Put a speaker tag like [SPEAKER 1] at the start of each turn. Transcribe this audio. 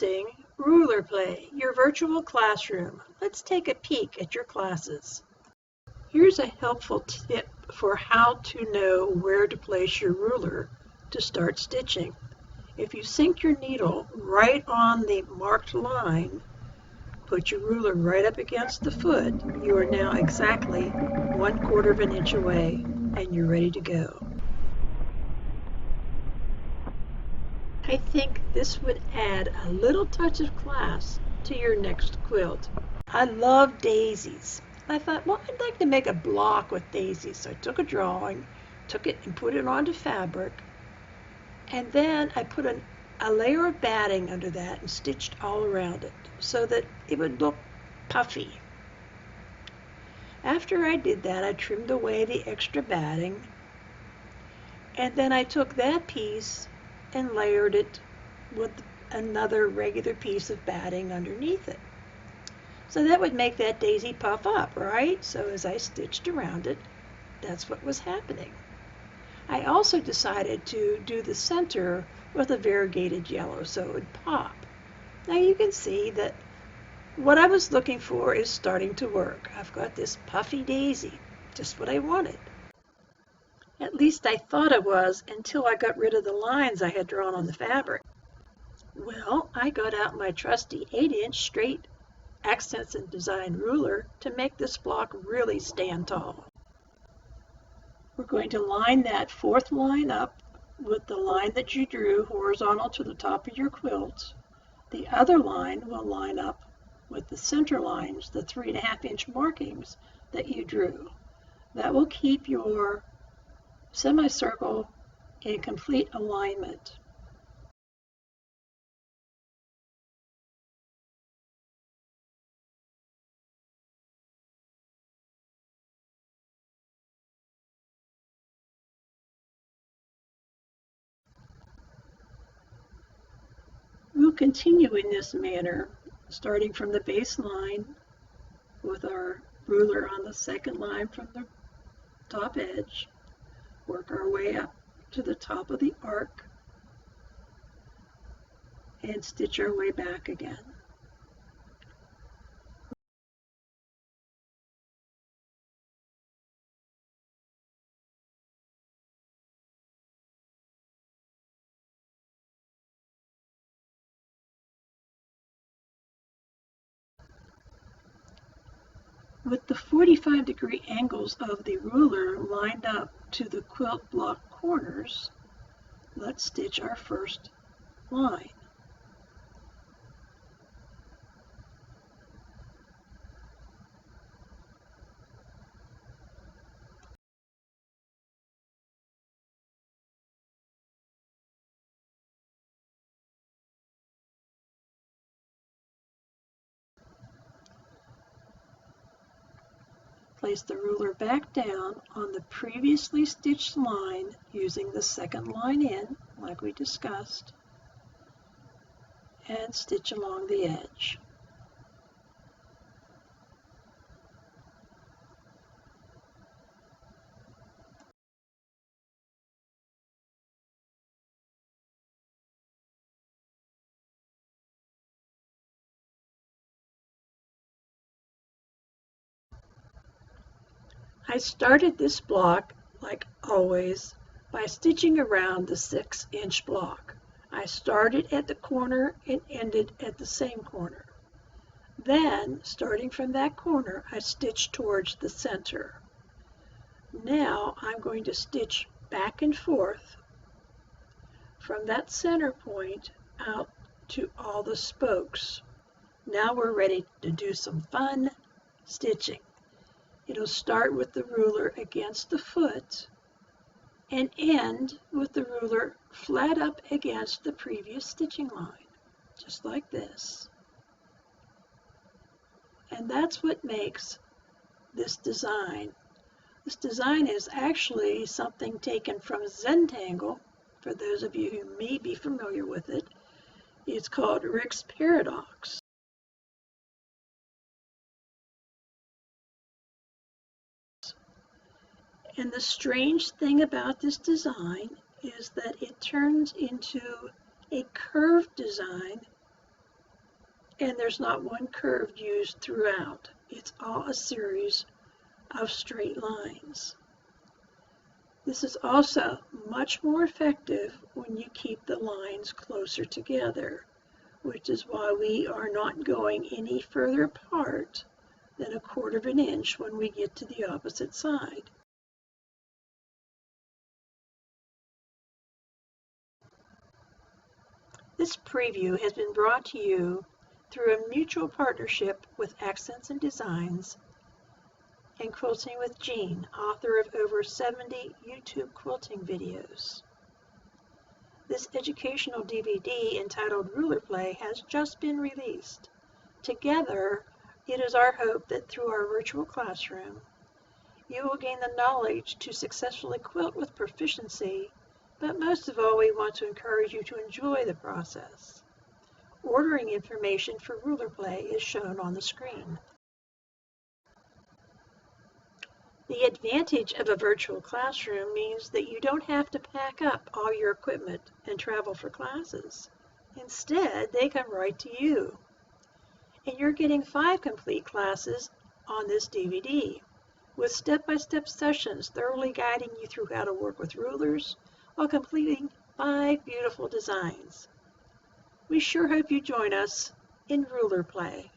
[SPEAKER 1] Introducing Ruler Play, your virtual classroom. Let's take a peek at your classes. Here's a helpful tip for how to know where to place your ruler to start stitching. If you sink your needle right on the marked line, put your ruler right up against the foot, you are now exactly 1/4 of an inch away and you're ready to go. I think this would add a little touch of class to your next quilt. I love daisies. I thought, well, I'd like to make a block with daisies. So I took a drawing, took it and put it onto fabric, and then I put a layer of batting under that and stitched all around it so that it would look puffy. After I did that, I trimmed away the extra batting, and then I took that piece and layered it with another regular piece of batting underneath it. So that would make that daisy puff up, right? So as I stitched around it, that's what was happening. I also decided to do the center with a variegated yellow so it would pop. Now you can see that what I was looking for is starting to work. I've got this puffy daisy, just what I wanted. At least I thought it was until I got rid of the lines I had drawn on the fabric. Well, I got out my trusty 8-inch straight Accents and Design ruler to make this block really stand tall. We're going to line that fourth line up with the line that you drew horizontal to the top of your quilt. The other line will line up with the center lines, the 3.5-inch markings that you drew. That will keep your semicircle in complete alignment. We'll continue in this manner, starting from the base line with our ruler on the second line from the top edge, work our way up to the top of the arc, and stitch our way back again. With the 45-degree angles of the ruler lined up to the quilt block corners, let's stitch our first line. Place the ruler back down on the previously stitched line using the second line in, like we discussed, and stitch along the edge. I started this block, like always, by stitching around the 6-inch block. I started at the corner and ended at the same corner. Then, starting from that corner, I stitched towards the center. Now I'm going to stitch back and forth from that center point out to all the spokes. Now we're ready to do some fun stitching. It'll start with the ruler against the foot and end with the ruler flat up against the previous stitching line, just like this. And that's what makes this design. This design is actually something taken from Zentangle. For those of you who may be familiar with it, it's called Rick's Paradox. And the strange thing about this design is that it turns into a curved design and there's not one curve used throughout. It's all a series of straight lines. This is also much more effective when you keep the lines closer together, which is why we are not going any further apart than 1/4 of an inch when we get to the opposite side. This preview has been brought to you through a mutual partnership with Accents and Designs and Quilting with Jean, author of over 70 YouTube quilting videos. This educational DVD entitled Ruler Play has just been released. Together, it is our hope that through our virtual classroom, you will gain the knowledge to successfully quilt with proficiency, but most of all, we want to encourage you to enjoy the process. Ordering information for Ruler Play is shown on the screen. The advantage of a virtual classroom means that you don't have to pack up all your equipment and travel for classes. Instead, they come right to you. And you're getting 5 complete classes on this DVD, with step-by-step sessions thoroughly guiding you through how to work with rulers while completing 5 beautiful designs. We sure hope you join us in Ruler Play.